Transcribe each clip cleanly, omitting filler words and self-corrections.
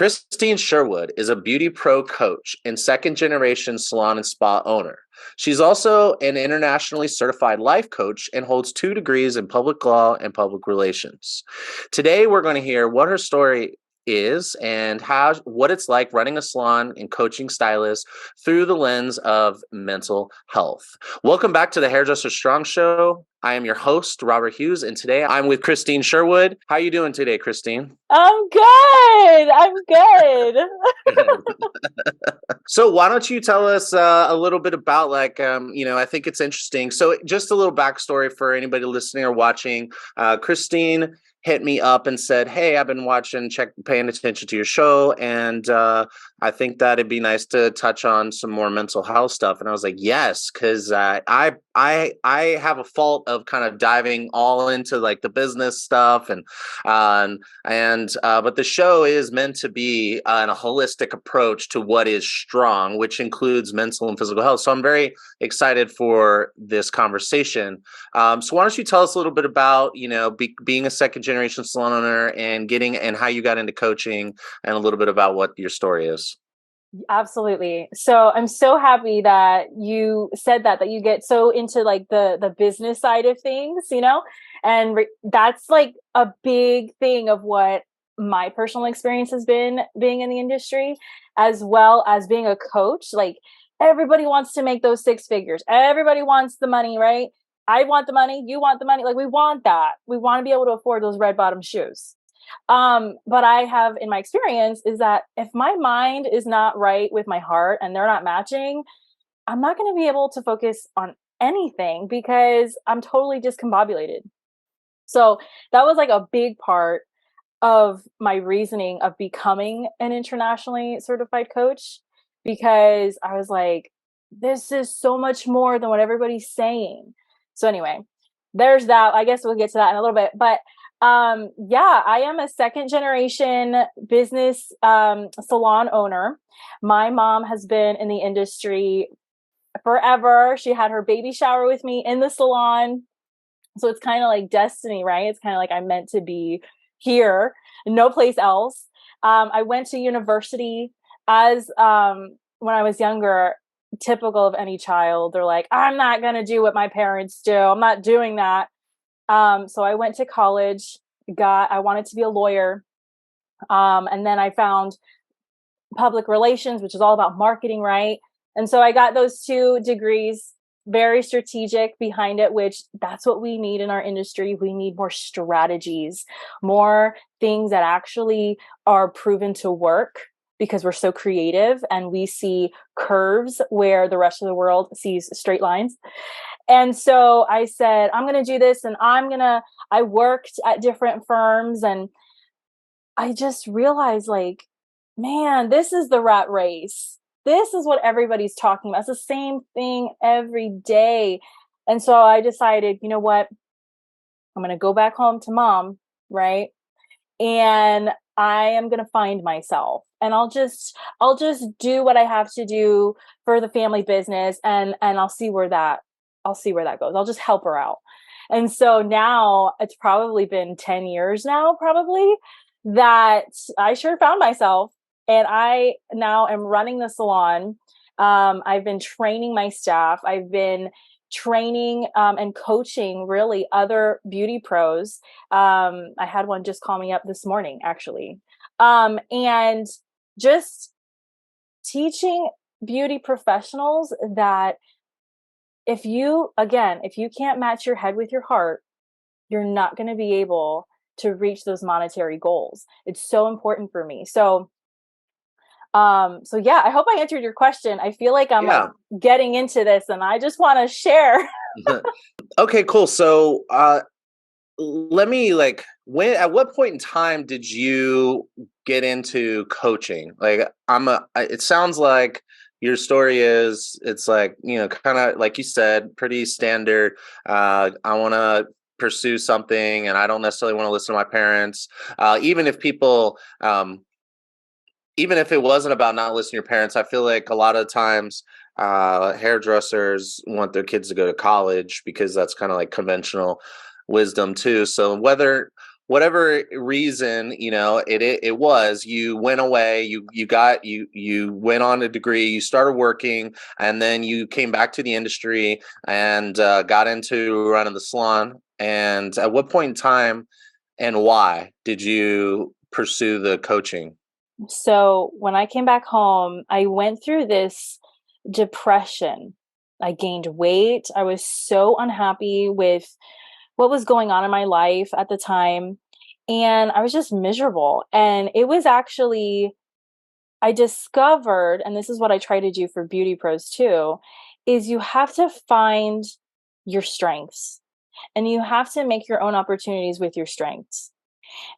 Krystine Sherwood is a beauty pro coach and second generation salon and spa owner. She's also an internationally certified life coach and holds 2 degrees in public law and public relations. Today, we're going to hear what her story is and how what it's like running a salon and coaching stylists through the lens of mental health. Welcome back to the Hairdresser Strong Show. I am your host, Robert Hughes, and today I'm with Krystine Sherwood. How are you doing today, Krystine? I'm good. I'm good. So why don't you tell us a little bit about I think it's interesting. So just a little backstory for anybody listening or watching. Krystine hit me up and said, "Hey, I've been paying attention to your show, and I think that it'd be nice to touch on some more mental health stuff." And I was like, "Yes," because I have a fault of kind of diving all into like the business stuff, but the show is meant to be a holistic approach to what is strong, which includes mental and physical health. So I'm very excited for this conversation. So why don't you tell us a little bit about, being a second generation salon owner and how you got into coaching, and a little bit about what your story is. Absolutely. So I'm so happy that you said that you get so into like the business side of things, and that's like a big thing of what my personal experience has been being in the industry, as well as being a coach. Like everybody wants to make those 6 figures. Everybody wants the money, right? I want the money. You want the money. Like we want that. We want to be able to afford those red bottom shoes. But I have in my experience is that if my mind is not right with my heart and they're not matching, I'm not going to be able to focus on anything because I'm totally discombobulated. So that was like a big part of my reasoning of becoming an internationally certified coach, because I was like, this is so much more than what everybody's saying. So anyway, there's that. I guess we'll get to that in a little bit, but I am a second generation business salon owner. My mom has been in the industry forever. She had her baby shower with me in the salon. So it's kind of like destiny, right? It's kind of like I'm meant to be here, no place else. I went to university as when I was younger, typical of any child. They're like, I'm not going to do what my parents do. I'm not doing that. So I went to college, I wanted to be a lawyer. And then I found public relations, which is all about marketing, right? And so I got those 2 degrees, very strategic behind it, which that's what we need in our industry. We need more strategies, more things that actually are proven to work, because we're so creative and we see curves where the rest of the world sees straight lines. And so I said, I'm going to do this, and I worked at different firms, and I just realized like, man, this is the rat race. This is what everybody's talking about. It's the same thing every day. And so I decided, you know what? I'm going to go back home to mom, right? And I am going to find myself, and I'll just do what I have to do for the family business, and I'll see where that goes. I'll just help her out. And so now it's probably been 10 years now, probably, that I sure found myself. And I now am running the salon. I've been training my staff. I've been training and coaching really other beauty pros. I had one just call me up this morning, actually. And just teaching beauty professionals that if you can't match your head with your heart, you're not going to be able to reach those monetary goals. It's so important for me. So yeah, I hope I answered your question. I feel like I'm like getting into this, and I just want to share. Okay, cool. So let me at what point in time did you get into coaching? Like it sounds like your story it's like, kind of like you said, pretty standard. I want to pursue something and I don't necessarily want to listen to my parents. Even if it wasn't about not listening to your parents, I feel like a lot of times hairdressers want their kids to go to college because that's kind of like conventional wisdom too. So whatever reason, it was, you went away, you went on a degree, you started working, and then you came back to the industry and got into running the salon. And at what point in time and why did you pursue the coaching? So when I came back home, I went through this depression. I gained weight. I was so unhappy with what was going on in my life at the time. And I was just miserable. And it was actually, I discovered, and this is what I try to do for Beauty Pros too, is you have to find your strengths and you have to make your own opportunities with your strengths.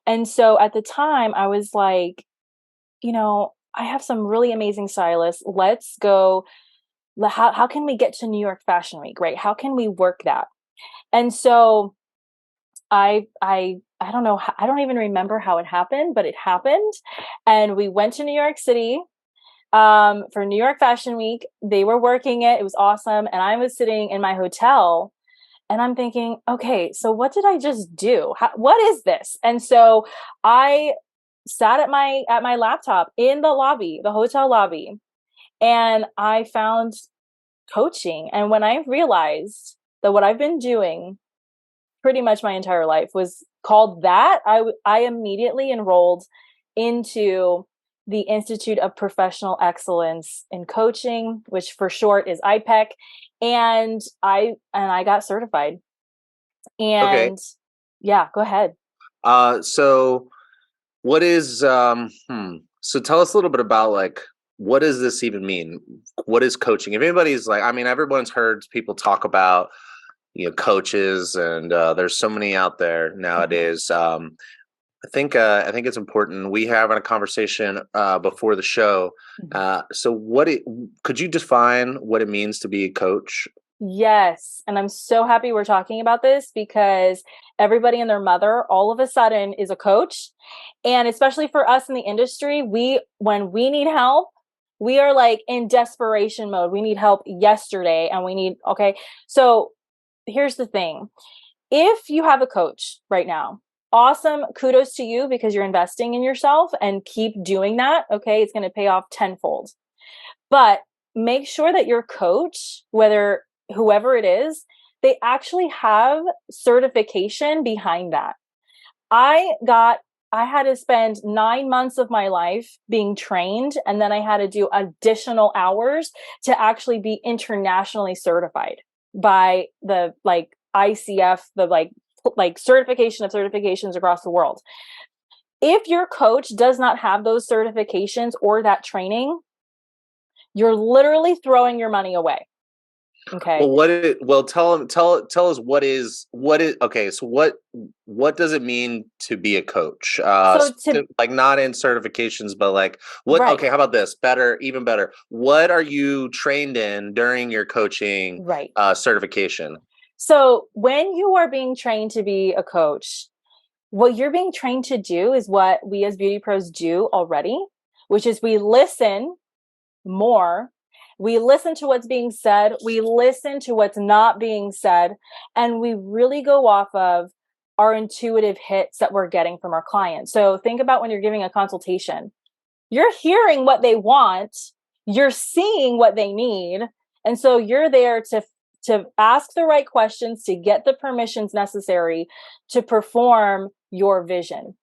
And so at the time, I was like, I have some really amazing stylists. Let's go. How can we get to New York Fashion Week, right? How can we work that? And so I don't know. I don't even remember how it happened, but it happened. And we went to New York City for New York Fashion Week. They were working it. It was awesome. And I was sitting in my hotel and I'm thinking, okay, so what did I just do? What is this? And so I sat at my laptop in the lobby, the hotel lobby, and I found coaching. And when I realized that what I've been doing pretty much my entire life was called that, I immediately enrolled into the Institute of Professional Excellence in Coaching, which for short is IPEC, and I got certified. Okay. And yeah, go ahead. So what is so tell us a little bit about, like, what does this even mean? What is coaching? If anybody's like, I mean, everyone's heard people talk about, coaches, and there's so many out there Mhm. nowadays. I think it's important. We having a conversation before the show. Mhm. So could you define what it means to be a coach? Yes. And I'm so happy we're talking about this because everybody and their mother all of a sudden is a coach. And especially for us in the industry, when we need help, we are like in desperation mode. We need help yesterday and okay. So here's the thing. If you have a coach right now, awesome. Kudos to you because you're investing in yourself and keep doing that. Okay. It's going to pay off tenfold. But make sure that your coach, whoever it is, they actually have certification behind that. I got I had to spend 9 months of my life being trained, and then I had to do additional hours to actually be internationally certified by the ICF, the certification of certifications across the world. If your coach does not have those certifications or that training, you're literally throwing your money away. Okay. Well, tell us what is okay. So what does it mean to be a coach? So to Like, not in certifications, but like what? Right, Okay, how about this? Better, even better. What are you trained in during your coaching right. certification? So when you are being trained to be a coach, what you're being trained to do is what we as beauty pros do already, which is we listen more. We listen to what's being said. We listen to what's not being said. And we really go off of our intuitive hits that we're getting from our clients. So think about when you're giving a consultation. You're hearing what they want, you're seeing what they need, and so you're there to ask the right questions to get the permissions necessary to perform your vision.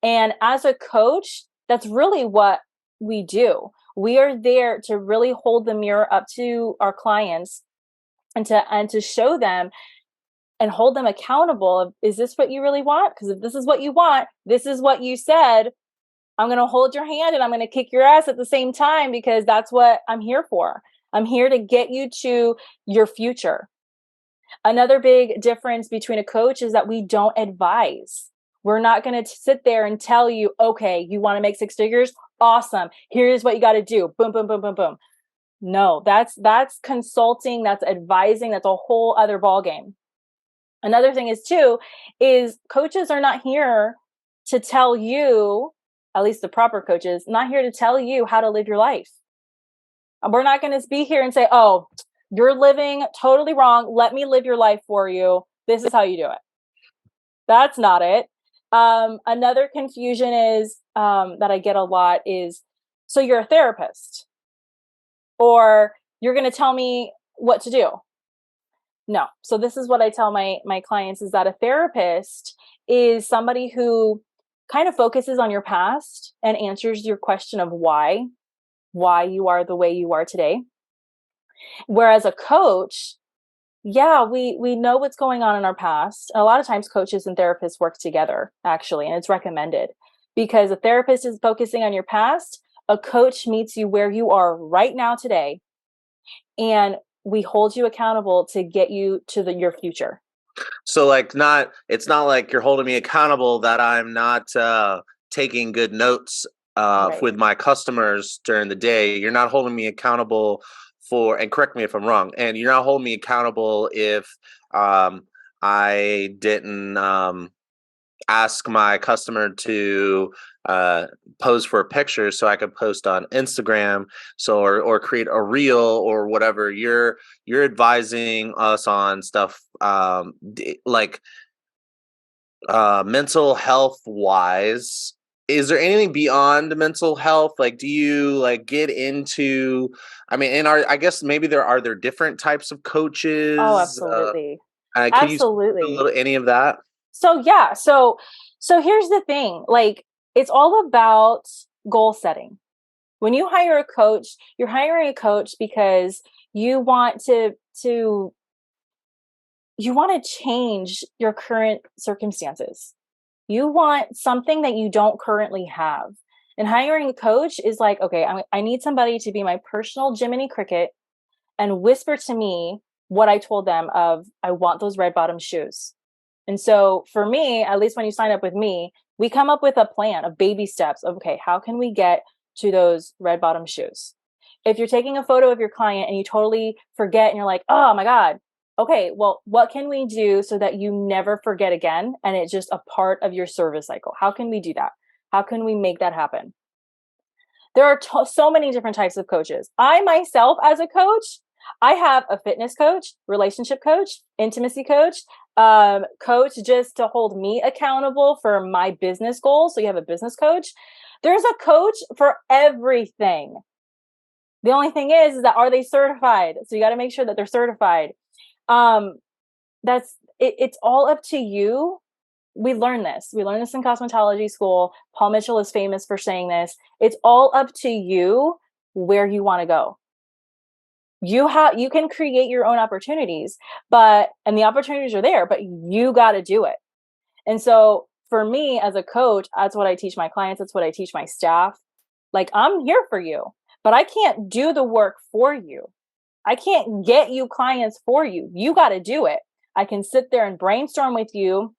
And as a coach, that's really what we do. We are there to really hold the mirror up to our clients and to show them and hold them accountable of, is this what you really want? Because if this is what you want, this is what you said, I'm going to hold your hand and I'm going to kick your ass at the same time because that's what I'm here for. I'm here to get you to your future. Another big difference between a coach is that we don't advise. We're not going to sit there and tell you, okay, you want to make six figures? Awesome. Here's what you got to do. Boom, boom, boom, boom, boom. No, that's consulting, that's advising, that's a whole other ballgame. Another thing is coaches are not here to tell you, at least the proper coaches, not here to tell you how to live your life. We're not going to be here and say, oh, you're living totally wrong. Let me live your life for you. This is how you do it. That's not it. Another confusion is that I get a lot is, so you're a therapist, or you're going to tell me what to do. No. So this is what I tell my clients, is that a therapist is somebody who kind of focuses on your past and answers your question of why you are the way you are today. Whereas a coach, yeah, we know what's going on in our past. A lot of times coaches and therapists work together, actually, and it's recommended, because a therapist is focusing on your past, a coach meets you where you are right now today, and we hold you accountable to get you to your future. So like it's not like you're holding me accountable that I'm not taking good notes Right. with my customers during the day. You're not holding me accountable for, and correct me if I'm wrong, and you're not holding me accountable if um, I didn't ask my customer to uh, pose for a picture so I could post on Instagram, so or create a reel or whatever. You're advising us on stuff like mental health wise. Is there anything beyond mental health? Like, do you like get into? I mean, and I guess maybe there different types of Oh, coaches. absolutely. Can you speak to a Absolutely. little any of that? So yeah, so here's the thing. Like, it's all about goal setting. When you hire a coach, you're hiring a coach because you want to you want to change your current circumstances. You want something that you don't currently have. And hiring a coach is like, okay, I need somebody to be my personal Jiminy Cricket and whisper to me what I told them of, I want those red bottom shoes. And so for me, at least when you sign up with me, we come up with a plan of baby steps of, okay, how can we get to those red bottom shoes? If you're taking a photo of your client and you totally forget and you're like, oh my God, okay, well, what can we do so that you never forget again? And it's just a part of your service cycle. How can we do that? How can we make that happen? There are so many different types of coaches. I myself, as a coach, I have a fitness coach, relationship coach, intimacy coach, coach just to hold me accountable for my business goals. So you have a business coach. There's a coach for everything. The only thing is that, are they certified? So you got to make sure that they're certified. Um, that's it, it's all up to you. We learn this. We learn this in cosmetology school. Paul Mitchell is famous for saying this. It's all up to you where you want to go. You can create your own opportunities, and the opportunities are there, but you got to do it. And so for me as a coach, that's what I teach my clients. That's what I teach my staff. Like, I'm here for you, but I can't do the work for you. I can't get you clients for you. You got to do it. I can sit there and brainstorm with you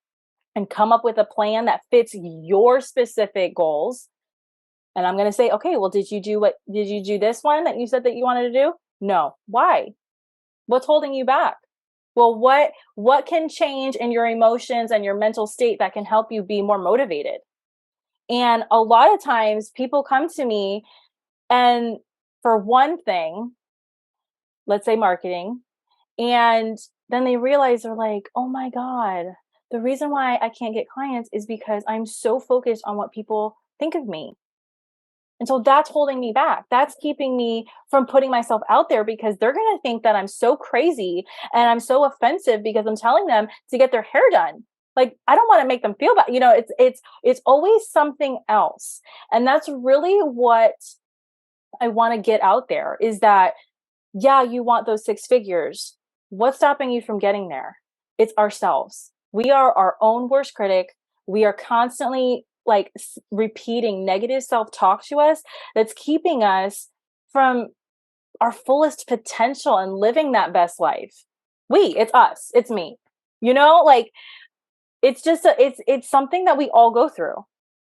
and come up with a plan that fits your specific goals. And I'm going to say, okay, well, did you do this one that you said that you wanted to do? No. Why? What's holding you back? Well, what can change in your emotions and your mental state that can help you be more motivated? And a lot of times people come to me, and for one thing, let's say marketing, and then they realize, they're like, oh my God, the reason why I can't get clients is because I'm so focused on what people think of me. And so that's holding me back. That's keeping me from putting myself out there, because they're going to think that I'm so crazy and I'm so offensive because I'm telling them to get their hair done. Like, I don't want to make them feel bad. It's always something else. And that's really what I want to get out there, is that, yeah, you want those six figures. What's stopping you from getting there? It's ourselves. We are our own worst critic. We are constantly like repeating negative self-talk to us that's keeping us from our fullest potential and living that best life. It's us, it's me. Like, it's just it's something that we all go through.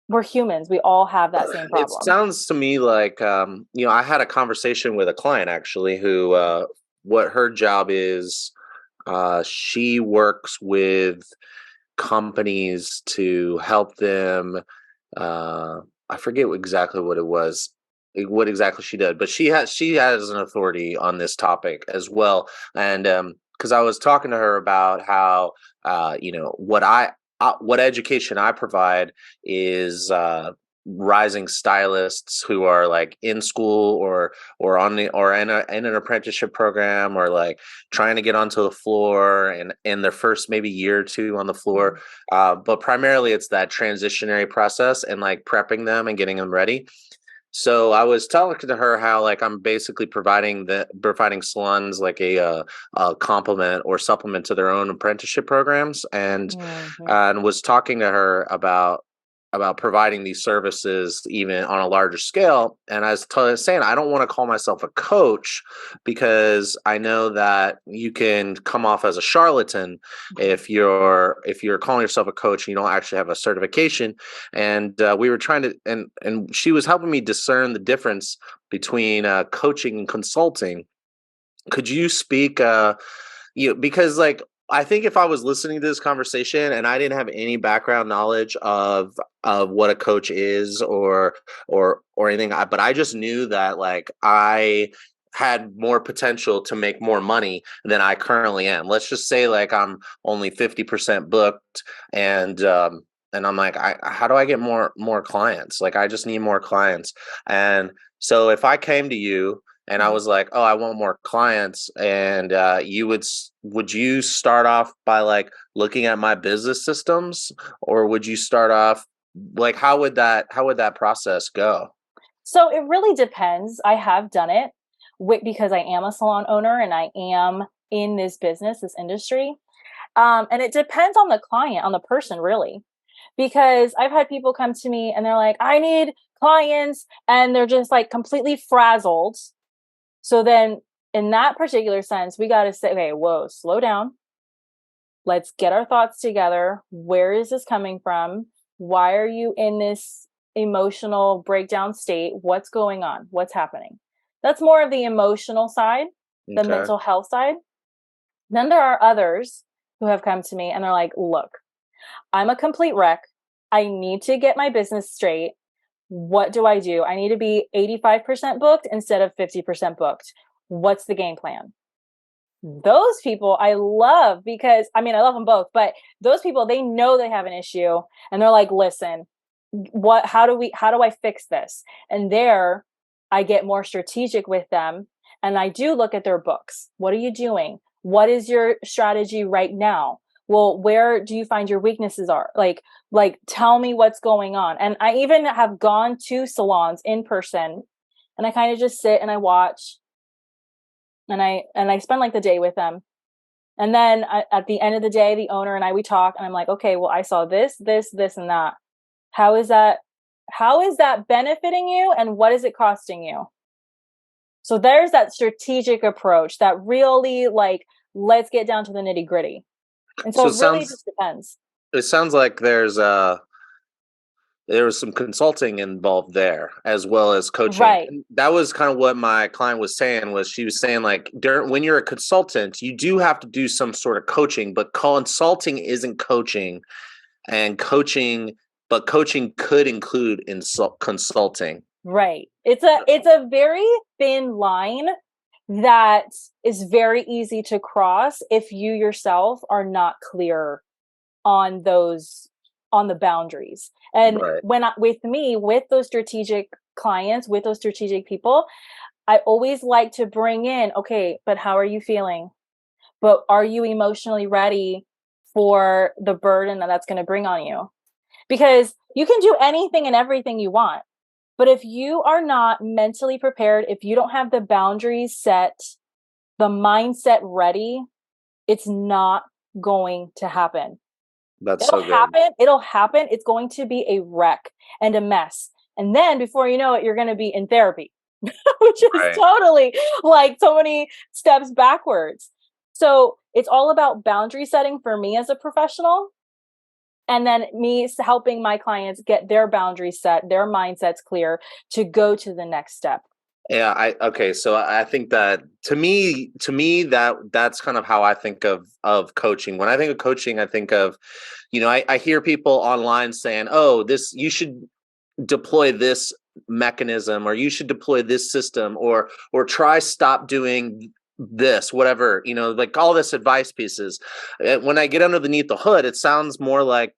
We're humans. We all have that same It problem. sounds to me like I had a conversation with a client actually who what her job is. She works with companies to help them. Uh, I forget exactly what it was, what exactly she did, but she has an authority on this topic as well. And because I was talking to her about how what what education I provide is rising stylists who are like in school or on the or in an apprenticeship program, or like trying to get onto the floor and in their first maybe year or two on the floor. But primarily it's that transitionary process and like prepping them and getting them ready. So I was telling to her how like I'm basically providing salons like a complement or supplement to their own apprenticeship programs, Mhm. and was talking to her about providing these services even on a larger scale. And I was saying I don't want to call myself a coach because I know that you can come off as a charlatan if you're calling yourself a coach and you don't actually have a certification. And we were trying to, and she was helping me discern the difference between coaching and consulting. Could you speak because like I think if I was listening to this conversation and I didn't have any background knowledge of what a coach is or anything, but I just knew that like I had more potential to make more money than I currently am. Let's just say like I'm only 50% booked, and I'm like, how do I get more clients? Like I just need more clients. And so if I came to you and I Mhm. was like, "Oh, I want more clients," and would you start off by like looking at my business systems, or would you start off like how would that process go? So it really depends. I have done it because I am a salon owner and I am in this business, this industry. And it depends on the client, on the person, really. Because I've had people come to me and they're like, I need clients, and they're just like completely frazzled. So then, in that particular sense, we got to say, okay, whoa, slow down. Let's get our thoughts together. Where is this coming from? Why are you in this emotional breakdown state? What's going on? What's happening? That's more of the emotional side, the Okay. mental health side. Then there are others who have come to me and they're like, look, I'm a complete wreck. I need to get my business straight. What do? I need to be 85% booked instead of 50% booked. What's the game plan? Those people I love because I mean, I love them both, but those people, they know they have an issue and they're like, listen, how do I fix this? And there I get more strategic with them and I do look at their books. What are you doing? What is your strategy right now? Well, where do you find your weaknesses are? Like tell me what's going on. And I even have gone to salons in person and I kind of just sit and I watch and I spend like the day with them. And then at the end of the day, the owner and I, we talk and I'm like, okay, well, I saw this, and that. How is that? How is that benefiting you? And what is it costing you? So there's that strategic approach that really like, let's get down to the nitty gritty. And so So it really just depends. it sounds like there was some consulting involved there as well as coaching. Right. And that was kind of what my client was saying. Was she was saying like when you're a consultant, you do have to do some sort of coaching, but consulting isn't coaching, and coaching could include consulting. Right. It's a very thin line that is very easy to cross if you yourself are not clear on those on the boundaries. And Right. with me, with those strategic clients, with those strategic people, I always like to bring in, okay, but how are you feeling? But are you emotionally ready for the burden that that's going to bring on you? Because you can do anything and everything you want. But if you are not mentally prepared, if you don't have the boundaries set, the mindset ready, it's not going to happen. That's It'll so good. happen. It'll happen. It's going to be a wreck and a mess. And then before you know it, you're going to be in therapy, which is Right. totally like so many steps backwards. So it's all about boundary setting for me as a professional. And then me helping my clients get their boundaries set, their mindsets clear to go to the next step. Yeah, okay, so I think that to me that's kind of how I think of coaching. When I think of coaching, I think of, I hear people online saying, "Oh, this you should deploy this mechanism, or you should deploy this system, or try stop doing this, whatever, like all this advice pieces. When I get underneath the hood, it sounds more like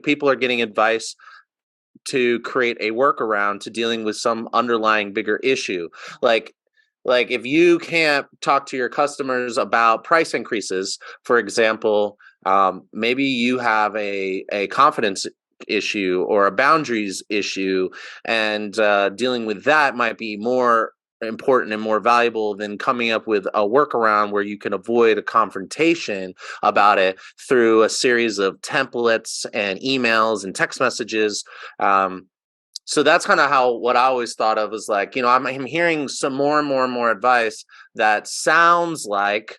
people are getting advice to create a workaround to dealing with some underlying bigger issue. Like if you can't talk to your customers about price increases, for example, maybe you have a confidence issue or a boundaries issue, and dealing with that might be more important and more valuable than coming up with a workaround where you can avoid a confrontation about it through a series of templates and emails and text messages. So that's kind of what I always thought of, is like, I'm hearing some more and more and more advice that sounds like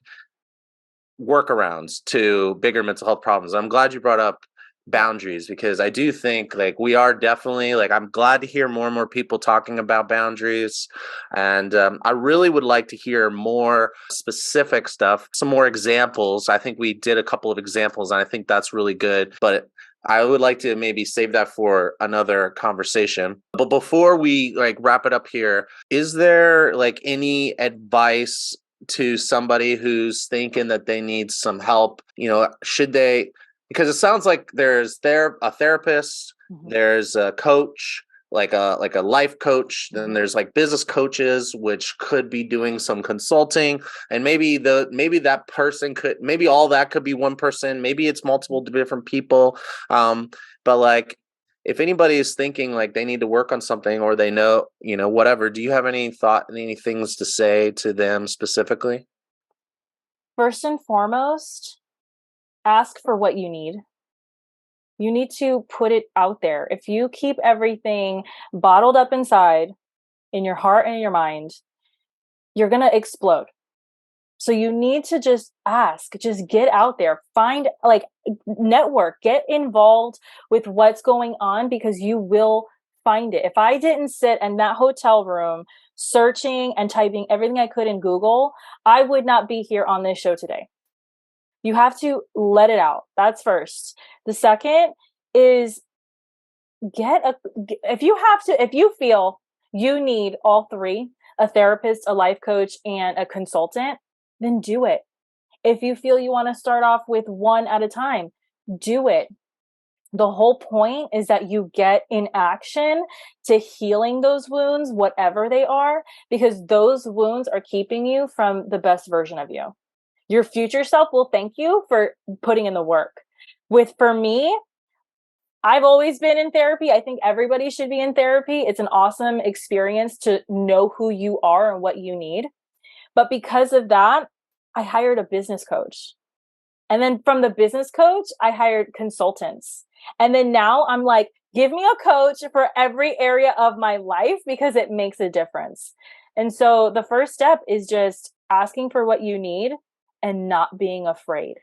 workarounds to bigger mental health problems. I'm glad you brought up boundaries, because I do think like we are definitely, like, I'm glad to hear more and more people talking about boundaries. And I really would like to hear more specific stuff, some more examples. I think we did a couple of examples, and I think that's really good. But I would like to maybe save that for another conversation. But before we like wrap it up here, is there like any advice to somebody who's thinking that they need some help? Should they, because it sounds like there's a therapist, there's a coach, like a life coach, then there's like business coaches, which could be doing some consulting, and maybe that person could, maybe all that could be one person, maybe it's multiple different people. But like, if anybody is thinking like they need to work on something, or they know, whatever, do you have any things to say to them specifically? First and foremost, ask for what you need. You need to put it out there. If you keep everything bottled up inside in your heart and in your mind, you're going to explode. So you need to just ask, just get out there, find, like, network, get involved with what's going on, because you will find it. If I didn't sit in that hotel room searching and typing everything I could in Google, I would not be here on this show today. You have to let it out. That's first. The second is if you feel you need all three, a therapist, a life coach, and a consultant, then do it. If you feel you want to start off with one at a time, do it. The whole point is that you get in action to healing those wounds, whatever they are, because those wounds are keeping you from the best version of you. Your future self will thank you for putting in the work. For me, I've always been in therapy. I think everybody should be in therapy. It's an awesome experience to know who you are and what you need. But because of that, I hired a business coach. And then from the business coach, I hired consultants. And then now I'm like, give me a coach for every area of my life, because it makes a difference. And so the first step is just asking for what you need and not being afraid.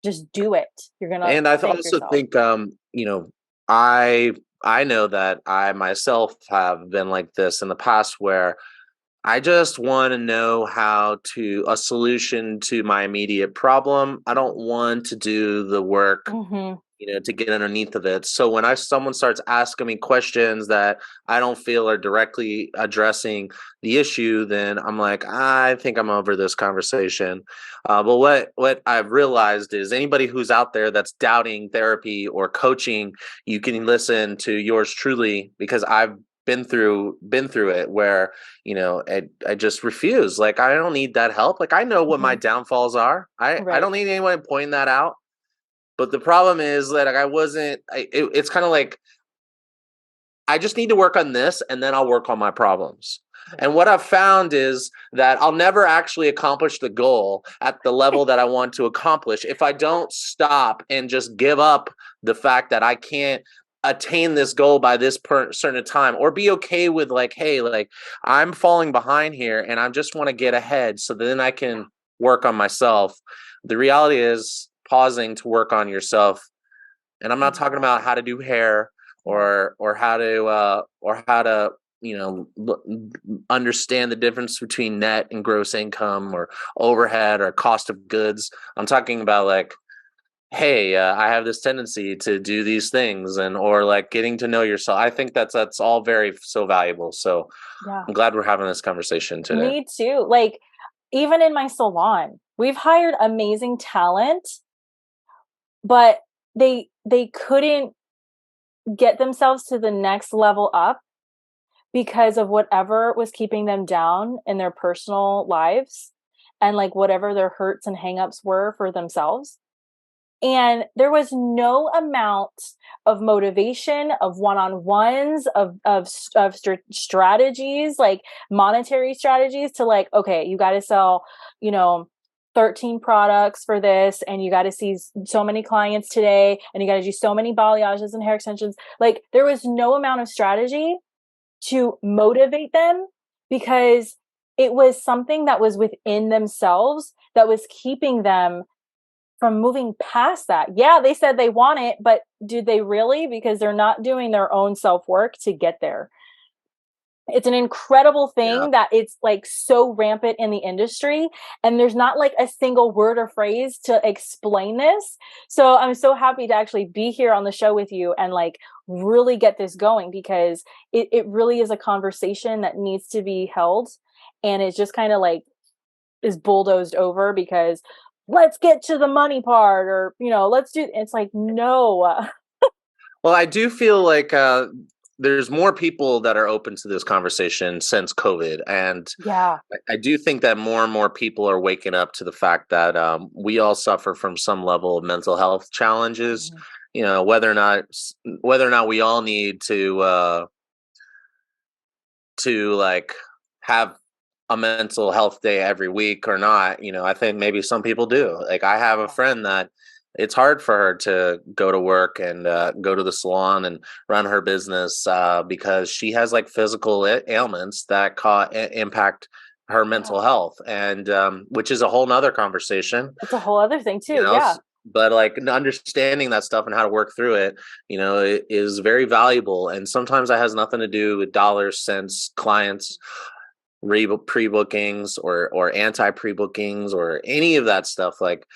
Just do it. You're going to And I thank also yourself. think, I know that I myself have been like this in the past, where I just want to know a solution to my immediate problem. I don't want to do the work, to get underneath of it. So when someone starts asking me questions that I don't feel are directly addressing the issue, then I'm like, I think I'm over this conversation. But what I've realized is, anybody who's out there that's doubting therapy or coaching, you can listen to yours truly, because I've been through it, where I just refuse. Like, I don't need that help. Like, I know what my downfalls are. I Right. don't need anyone pointing that out. But the problem is that it's kind of like, I just need to work on this, and then I'll work on my problems. And what I've found is that I'll never actually accomplish the goal at the level that I want to accomplish if I don't stop and just give up the fact that I can't attain this goal by this certain time, or be okay with like, hey, like, I'm falling behind here and I just want to get ahead, so then I can work on myself. The reality is, pausing to work on yourself. And I'm not talking about how to do hair, or how to understand the difference between net and gross income, or overhead, or cost of goods. I'm talking about like hey, I have this tendency to do these things, and or like getting to know yourself. I think that's all very so valuable. So Yeah. I'm glad we're having this conversation today. Me too. Like, even in my salon, we've hired amazing talent, but they couldn't get themselves to the next level up because of whatever was keeping them down in their personal lives, and like whatever their hurts and hangups were for themselves. And there was no amount of motivation, of one-on-ones, of strategies, like monetary strategies, to like, okay, you got to sell, you know 13 products for this, and you got to see so many clients today, and you got to do so many balayages and hair extensions. Like, there was no amount of strategy to motivate them, because it was something that was within themselves that was keeping them from moving past that. Yeah, they said they want it, but do they really? Because they're not doing their own self work to get there. It's an incredible Yeah. thing that it's like so rampant in the industry, and there's not like a single word or phrase to explain this. So I'm so happy to actually be here on the show with you and like really get this going, because it really is a conversation that needs to be held, and it's just kind of like is bulldozed over because let's get to the money part, or let's do, it's like, no. Well, I do feel like there's more people that are open to this conversation since COVID, and Yeah. I do think that more and more people are waking up to the fact that we all suffer from some level of mental health challenges. Mhm. You know, whether or not we all need to like have a mental health day every week or not. You know, I think maybe some people do. Like, I have a Yeah. friend that it's hard for her to go to work and go to the salon and run her business because she has like physical ailments that impact her mental Yeah. health, and which is a whole nother conversation, That's a whole other thing you too. know. Yeah. But like understanding that stuff and how to work through it, it is very valuable. And sometimes that has nothing to do with dollars, cents, clients, pre-bookings, or anti pre-bookings, or any of that stuff. Like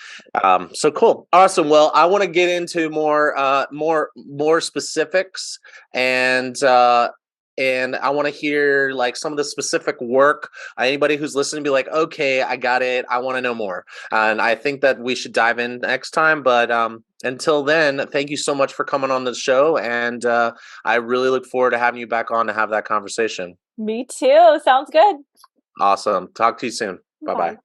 so cool, awesome. Well, I want to get into more specifics, and I want to hear like some of the specific work. Anybody who's listening be like, okay, I got it, I want to know more. And I think that we should dive in next time, but until then, thank you so much for coming on the show, and I really look forward to having you back on to have that conversation. Me too. Sounds good. Awesome. Talk to you soon. Bye bye. Bye.